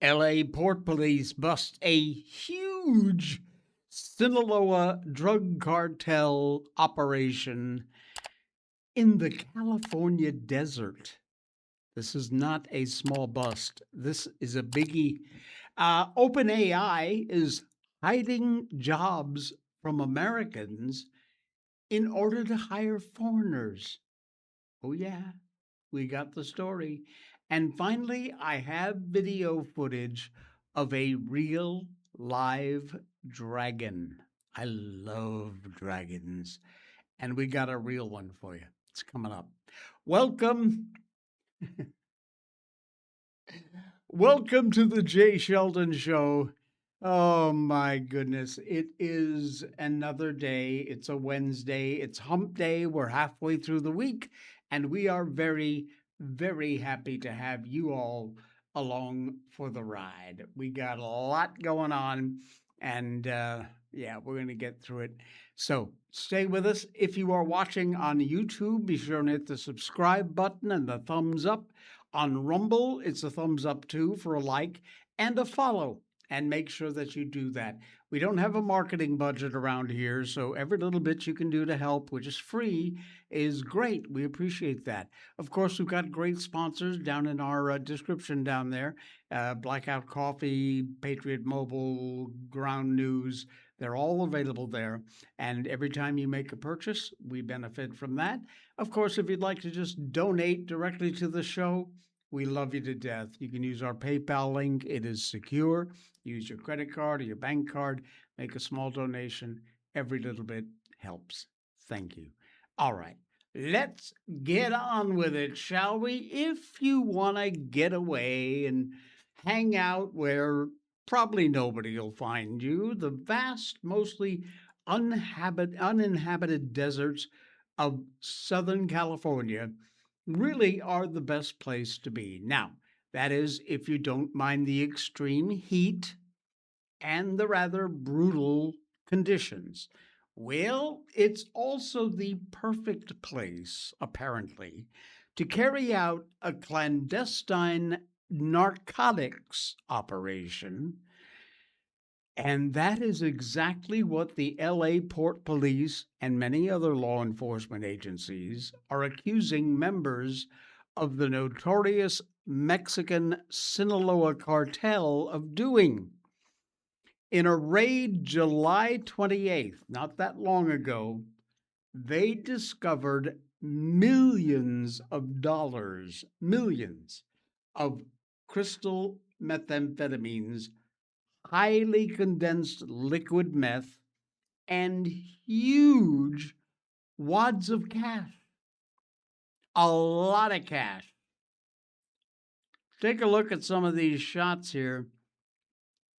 LA Port Police bust a huge Sinaloa drug cartel operation in the California desert. This is not a small bust. This is a biggie. OpenAI is hiding jobs from Americans in order to hire foreigners. Oh, yeah, we got the story. And finally, I have video footage of a real live dragon. I love dragons. And we got a real one for you. It's coming up. Welcome. Welcome to the Jay Sheldon Show. Oh my goodness. It is another day. It's a Wednesday. It's hump day. We're halfway through the week, and we are very, very happy to have you all along for the ride. We got a lot going on, and yeah, we're going to get through it. So stay with us. If you are watching on YouTube, be sure and hit the subscribe button and the thumbs up. On Rumble, it's a thumbs up too for a like and a follow. And make sure that you do that. We don't have a marketing budget around here, so every little bit you can do to help, which is free, is great. We appreciate that. Of course, we've got great sponsors down in our description down there. Blackout Coffee, Patriot Mobile, Ground News. They're all available there. And every time you make a purchase, we benefit from that. Of course, if you'd like to just donate directly to the show, we love you to death. You can use our PayPal link. It is secure. Use your credit card or your bank card. Make a small donation. Every little bit helps. Thank you. All right. Let's get on with it, shall we? If you want to get away and hang out where probably nobody will find you, the vast, mostly uninhabited deserts of Southern California really are the best place to be. Now, that is if you don't mind the extreme heat and the rather brutal conditions. Well, it's also the perfect place, apparently, to carry out a clandestine narcotics operation. And that is exactly what the LA Port Police and many other law enforcement agencies are accusing members of the notorious Mexican Sinaloa cartel of doing. In a raid July 28th, not that long ago, they discovered millions of dollars, millions of crystal methamphetamines, highly condensed liquid meth, and huge wads of cash. A lot of cash. Take a look at some of these shots here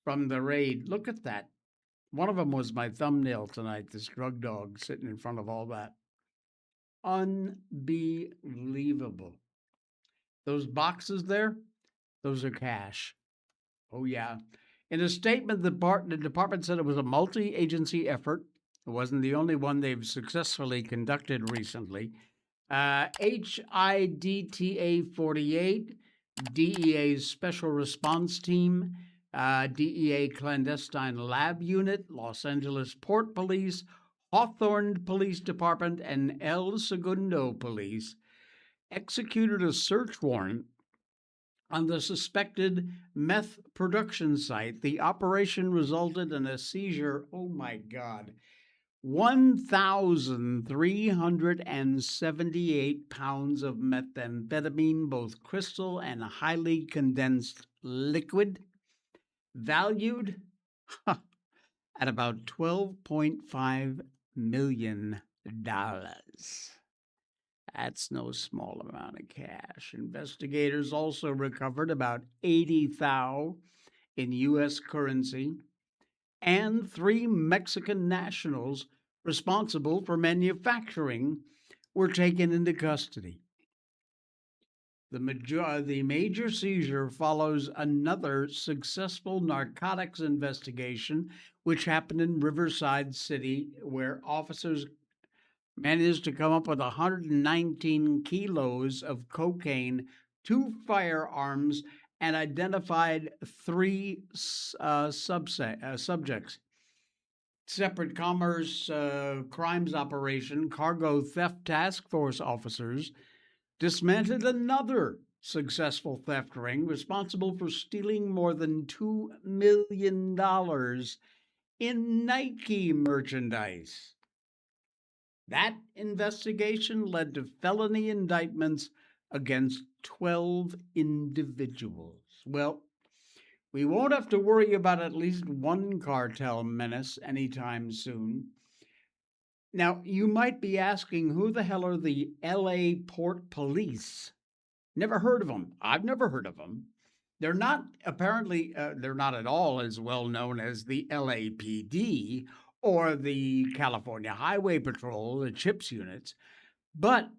from the raid. Look at that. One of them was my thumbnail tonight, this drug dog sitting in front of all that. Unbelievable. Those boxes there, those are cash. Oh, yeah. In a statement, the department said it was a multi-agency effort. It wasn't the only one they've successfully conducted recently. HIDTA 48, DEA's Special Response Team, DEA Clandestine Lab Unit, Los Angeles Port Police, Hawthorne Police Department, and El Segundo Police executed a search warrant on the suspected meth production site. The operation resulted in a seizure, oh my God, 1,378 pounds of methamphetamine, both crystal and highly condensed liquid, valued at about $12.5 million. That's no small amount of cash. Investigators also recovered about 80 thou in U.S. currency, and 3 Mexican nationals responsible for manufacturing were taken into custody. The major seizure follows another successful narcotics investigation, which happened in Riverside City, where officers managed to come up with 119 kilos of cocaine, 2 firearms, and identified three subjects. Separate Commerce Crimes Operation Cargo Theft Task Force officers dismantled another successful theft ring responsible for stealing more than $2 million in Nike merchandise. That investigation led to felony indictments against 12 individuals. Well, we won't have to worry about at least one cartel menace anytime soon. Now, you might be asking, who the hell are the LA Port Police? Never heard of them. I've never heard of them. They're not they're not at all as well known as the LAPD or the California Highway Patrol, the CHIPS units, but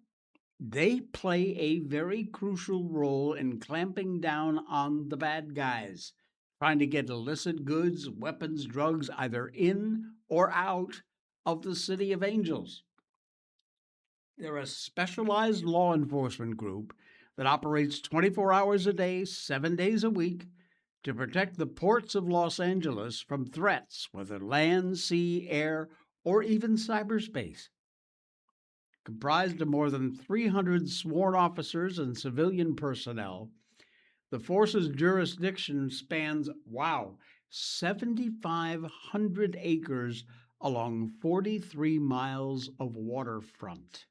they play a very crucial role in clamping down on the bad guys, trying to get illicit goods, weapons, drugs either in or out of the City of Angels. They're a specialized law enforcement group that operates 24 hours a day, 7 days a week, to protect the ports of Los Angeles from threats, whether land, sea, air, or even cyberspace. Comprised of more than 300 sworn officers and civilian personnel, the force's jurisdiction spans, 7,500 acres along 43 miles of waterfront.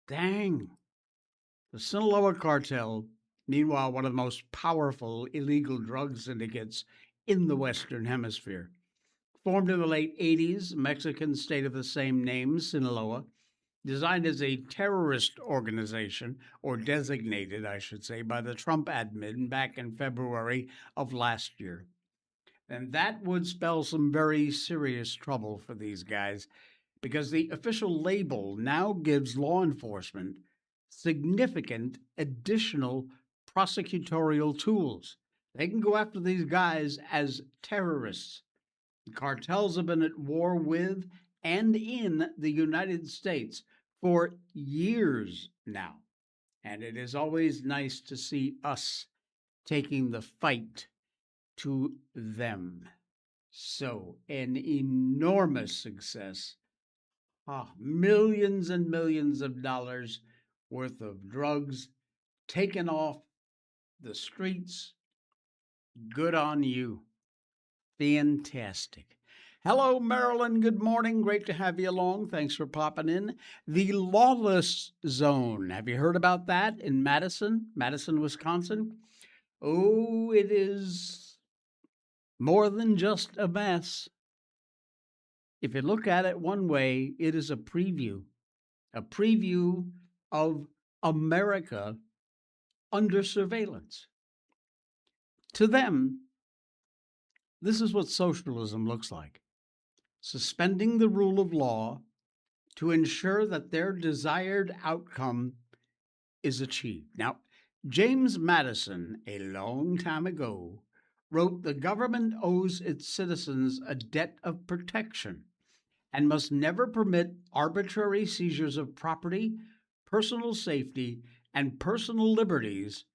Dang. The Sinaloa Cartel, meanwhile, one of the most powerful illegal drug syndicates in the Western Hemisphere. Formed in the late 80s, Mexican state of the same name, Sinaloa, designed as a terrorist organization, or designated, I should say, by the Trump admin back in February of last year. And that would spell some very serious trouble for these guys, because the official label now gives law enforcement significant additional prosecutorial tools. They can go after these guys as terrorists. The cartels have been at war with and in the United States for years now. And it is always nice to see us taking the fight to them. So, an enormous success. Millions and millions of dollars worth of drugs taken off the streets. Good on you. Fantastic. Hello, Marilyn. Good morning. Great to have you along. Thanks for popping in. The Lawless Zone. Have you heard about that in Madison, Wisconsin? Oh, it is more than just a mess. If you look at it one way, it is a preview of America under surveillance. To them, this is what socialism looks like: suspending the rule of law to ensure that their desired outcome is achieved. Now, James Madison, a long time ago, wrote, "The government owes its citizens a debt of protection and must never permit arbitrary seizures of property, personal safety, and personal liberties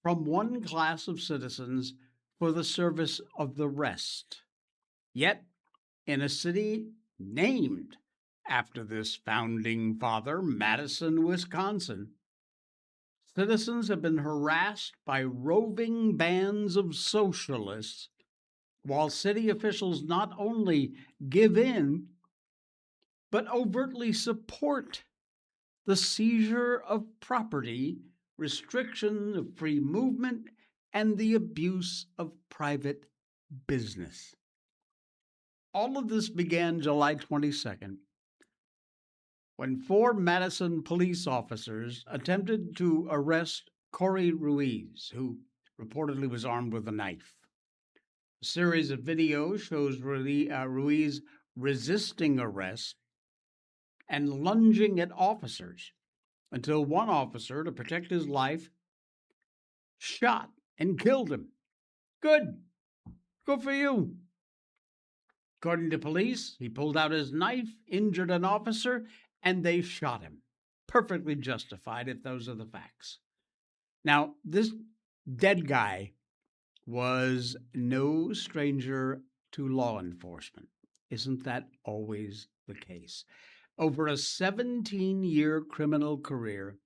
from one class of citizens for the service of the rest." Yet, in a city named after this founding father, Madison, Wisconsin, citizens have been harassed by roving bands of socialists, while city officials not only give in, but overtly support the seizure of property, restriction of free movement, and the abuse of private business. All of this began July 22nd, when 4 Madison police officers attempted to arrest Corey Ruiz, who reportedly was armed with a knife. A series of videos shows Ruiz resisting arrest and lunging at officers, until one officer, to protect his life, shot and killed him. Good for you. According to police, he pulled out his knife, injured an officer, and they shot him. Perfectly justified if those are the facts. Now, this Dead guy was no stranger to law enforcement. Isn't that always the case? Over a 17-year criminal career,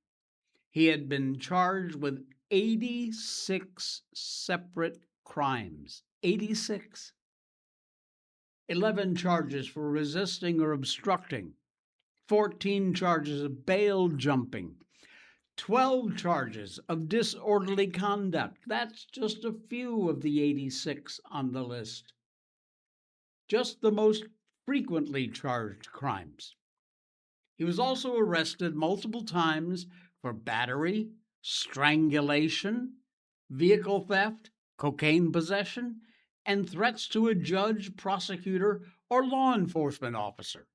he had been charged with 86 separate crimes. 86. 11 charges for resisting or obstructing, 14 charges of bail jumping, 12 charges of disorderly conduct. That's just a few of the 86 on the list. Just the most frequently charged crimes. He was also arrested multiple times for battery, strangulation, vehicle theft, cocaine possession, and threats to a judge, prosecutor, or law enforcement officer.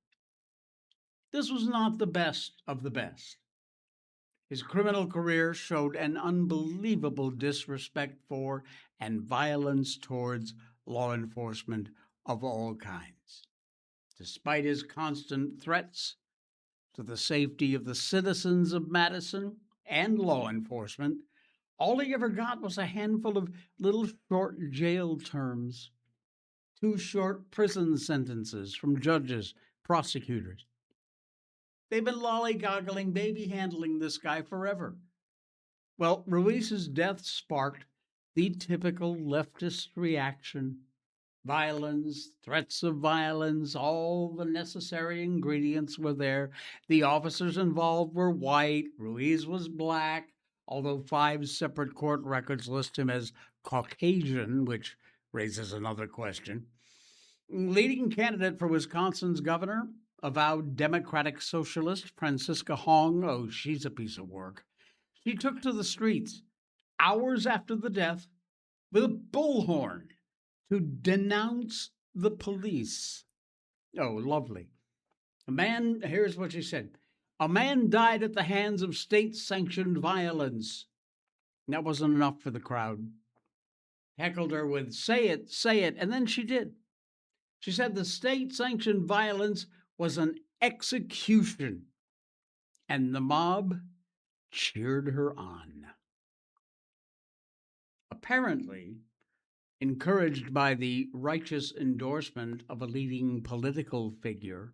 This was not the best of the best. His criminal career showed an unbelievable disrespect for and violence towards law enforcement of all kinds. Despite his constant threats to the safety of the citizens of Madison and law enforcement, all he ever got was a handful of little short jail terms, 2 short prison sentences from judges, prosecutors. They've been lollygoggling, baby handling this guy forever. Well, Ruiz's death sparked the typical leftist reaction. Violence, threats of violence, all the necessary ingredients were there. The officers involved were white, Ruiz was black, although 5 separate court records list him as Caucasian, which raises another question. Leading candidate for Wisconsin's governor, avowed Democratic socialist Francisca Hong, oh, she's a piece of work. She took to the streets hours after the death with a bullhorn to denounce the police. Oh, lovely. Here's what she said. A man died at the hands of state-sanctioned violence. That wasn't enough for the crowd. Heckled her with, say it, and then she did. She said the state-sanctioned violence was an execution, and the mob cheered her on. Apparently, encouraged by the righteous endorsement of a leading political figure,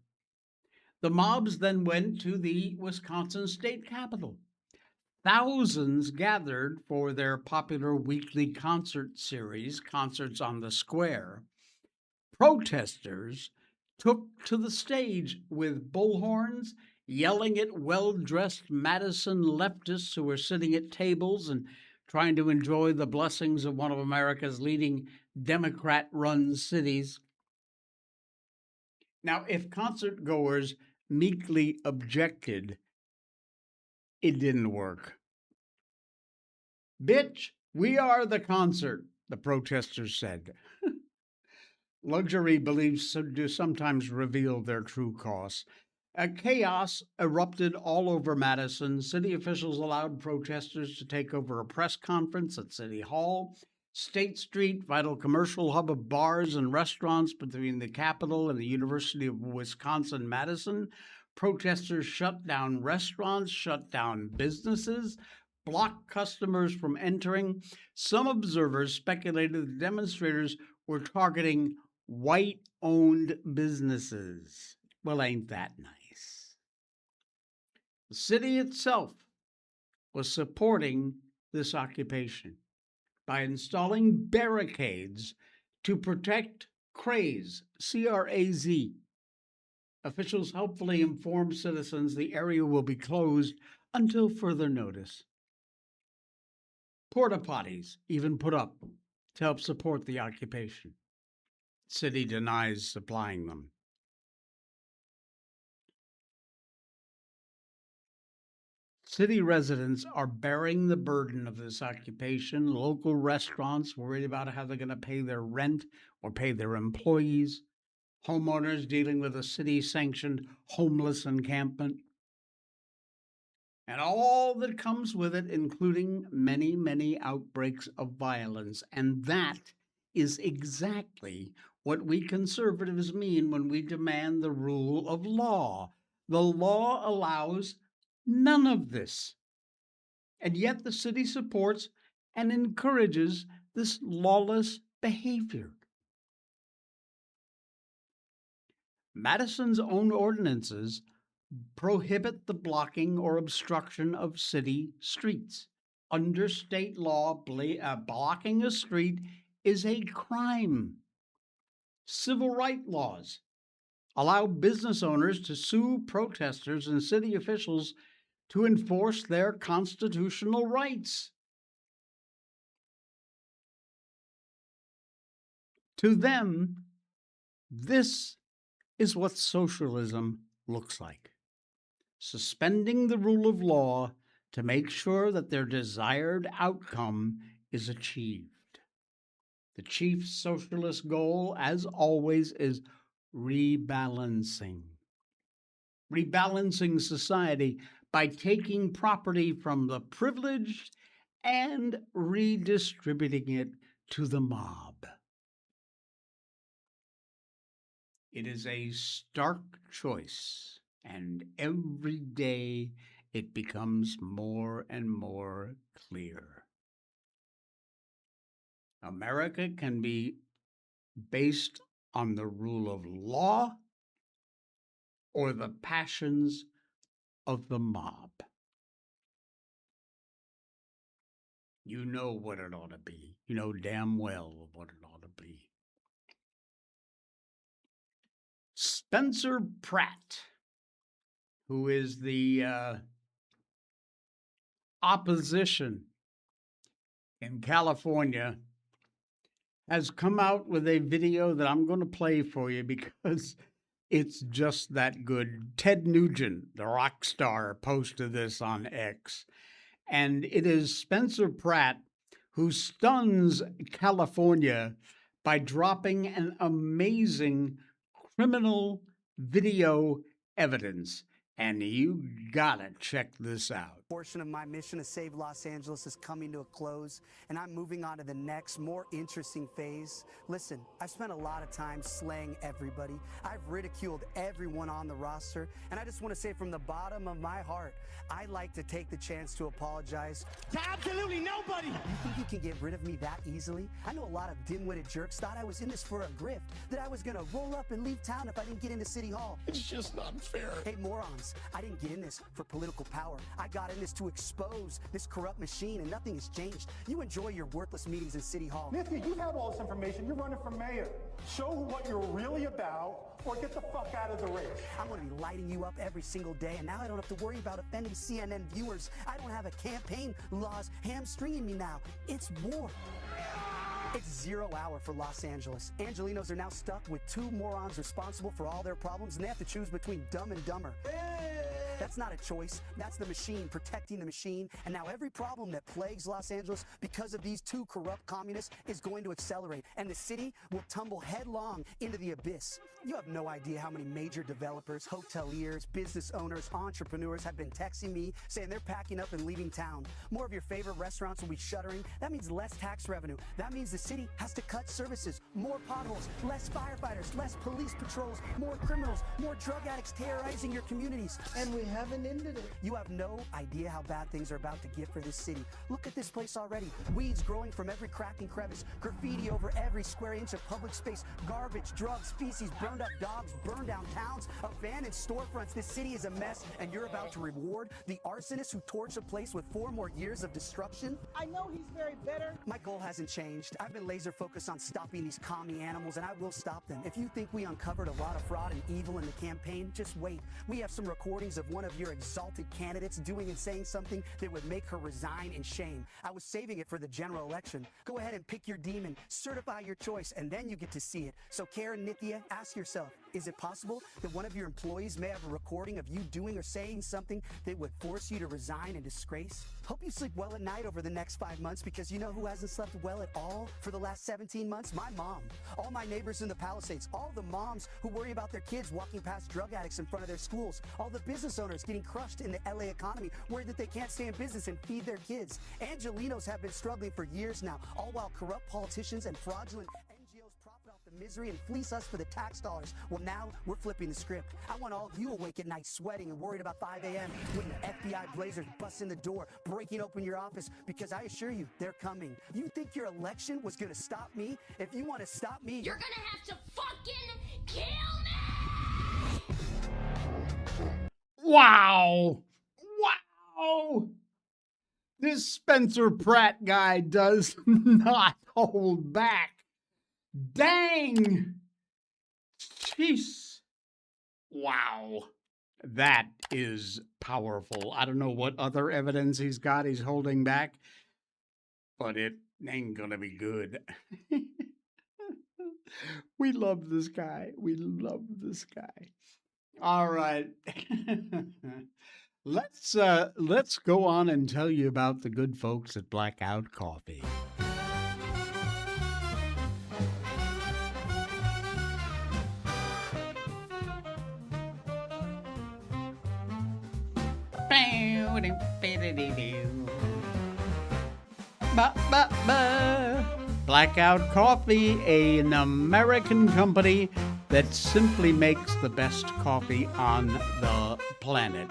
the mobs then went to the Wisconsin state capitol. Thousands gathered for their popular weekly concert series, Concerts on the Square. Protesters took to the stage with bullhorns, yelling at well-dressed Madison leftists who were sitting at tables and trying to enjoy the blessings of one of America's leading Democrat-run cities. Now, if concert goers meekly objected, it didn't work. Bitch, we are the concert, the protesters said. Luxury beliefs do sometimes reveal their true costs. Chaos erupted all over Madison. City officials allowed protesters to take over a press conference at City Hall. State Street, vital commercial hub of bars and restaurants between the Capitol and the University of Wisconsin-Madison. Protesters shut down restaurants, shut down businesses, blocked customers from entering. Some observers speculated the demonstrators were targeting white-owned businesses. Well, ain't that nice? The city itself was supporting this occupation by installing barricades to protect craze, C-R-A-Z. Officials helpfully informed citizens the area will be closed until further notice. Porta potties even put up to help support the occupation. City denies supplying them. City residents are bearing the burden of this occupation. Local restaurants worried about how they're going to pay their rent or pay their employees. Homeowners dealing with a city-sanctioned homeless encampment. And all that comes with it, including many, many outbreaks of violence. And that is exactly what we conservatives mean when we demand the rule of law. The law allows none of this. And yet the city supports and encourages this lawless behavior. Madison's own ordinances prohibit the blocking or obstruction of city streets. Under state law, blocking a street is a crime. Civil rights laws allow business owners to sue protesters and city officials to enforce their constitutional rights. To them, this is what socialism looks like: suspending the rule of law to make sure that their desired outcome is achieved. The chief socialist goal, as always, is rebalancing. Rebalancing society by taking property from the privileged and redistributing it to the mob. It is a stark choice, and every day it becomes more and more clear. America can be based on the rule of law or the passions of the mob. You know what it ought to be. You know damn well what it ought to be. Spencer Pratt, who is the opposition in California, has come out with a video that I'm going to play for you because it's just that good. Ted Nugent, the rock star, posted this on X. And it is Spencer Pratt who stuns California by dropping an amazing criminal video evidence. And you gotta check this out. Portion of my mission to save Los Angeles is coming to a close, and I'm moving on to the next, more interesting phase. Listen, I've spent a lot of time slaying everybody. I've ridiculed everyone on the roster, and I just want to say from the bottom of my heart, I'd like to take the chance to apologize to absolutely nobody. You think you can get rid of me that easily? I know a lot of dim-witted jerks thought I was in this for a grift, that I was going to roll up and leave town if I didn't get into City Hall. It's just not fair. Hey, morons, I didn't get in this for political power. I got in this to expose this corrupt machine, and nothing has changed. You enjoy your worthless meetings in City Hall. Nithya, you have all this information. You're running for mayor. Show what you're really about, or get the fuck out of the race. I'm going to be lighting you up every single day, and now I don't have to worry about offending CNN viewers. I don't have a campaign laws hamstringing me now. It's war. It's 0 hour for Los Angeles. Angelinos are now stuck with two morons responsible for all their problems, and they have to choose between dumb and dumber. That's not a choice. That's the machine protecting the machine. And now every problem that plagues Los Angeles because of these two corrupt communists is going to accelerate, and the city will tumble headlong into the abyss. You have no idea how many major developers, hoteliers, business owners, entrepreneurs have been texting me saying they're packing up and leaving town. More of your favorite restaurants will be shuttering. That means less tax revenue. That means the city has to cut services, more potholes, less firefighters, less police patrols, more criminals, more drug addicts terrorizing your communities. And we haven't ended it. You have no idea how bad things are about to get for this city. Look at this place already. Weeds growing from every crack and crevice, graffiti over every square inch of public space, garbage, drugs, feces, burned up dogs, burned down towns, abandoned storefronts. This city is a mess, and you're about to reward the arsonists who torched the place with 4 more years of destruction? I know he's very bitter. My goal hasn't changed. I've been laser focused on stopping these commie animals, and I will stop them. If you think we uncovered a lot of fraud and evil in the campaign, just wait. We have some recordings of one of your exalted candidates doing and saying something that would make her resign in shame. I was saving it for the general election. Go ahead and pick your demon, certify your choice, and then you get to see it. So Karen, Nithya, ask yourself, is it possible that one of your employees may have a recording of you doing or saying something that would force you to resign in disgrace? Hope you sleep well at night over the next 5 months, because you know who hasn't slept well at all for the last 17 months? My mom. All my neighbors in the Palisades, all the moms who worry about their kids walking past drug addicts in front of their schools, all the business owners getting crushed in the LA economy, worried that they can't stay in business and feed their kids. Angelinos have been struggling for years now, all while corrupt politicians and fraudulent NGOs profit off the misery and fleece us for the tax dollars. Well, now we're flipping the script. I want all of you awake at night sweating and worried about 5 a.m. when the FBI blazers bust in the door, breaking open your office, because I assure you, they're coming. You think your election was going to stop me? If you want to stop me, you're going to have to fucking kill me! Wow. Wow. This Spencer Pratt guy does not hold back. Dang. Jeez. Wow. That is powerful. I don't know what other evidence he's got he's holding back, but it ain't gonna be good. We love this guy. We love this guy. All right. Let's go on and tell you about the good folks at Blackout Coffee. Blackout Coffee, an American company that simply makes the best coffee on the planet.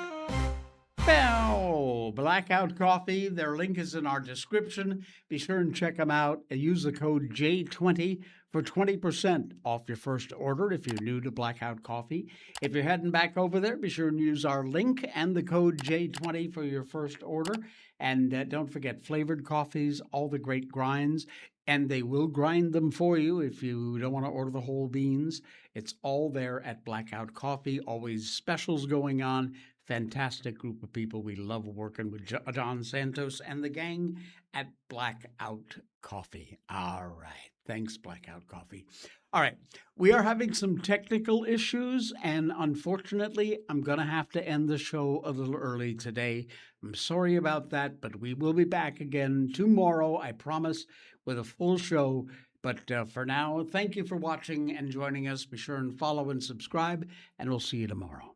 Blackout Coffee, their link is in our description. Be sure and check them out and use the code J20 for 20% off your first order if you're new to Blackout Coffee. If you're heading back over there, be sure and use our link and the code J20 for your first order. And don't forget flavored coffees, all the great grinds, and they will grind them for you if you don't want to order the whole beans. It's all there at Blackout Coffee, always specials going on. Fantastic group of people. We love working with John Santos and the gang at Blackout Coffee. All right. Thanks, Blackout Coffee. All right. We are having some technical issues, and unfortunately, I'm going to have to end the show a little early today. I'm sorry about that, but we will be back again tomorrow, I promise, with a full show. But for now, thank you for watching and joining us. Be sure and follow and subscribe, and we'll see you tomorrow.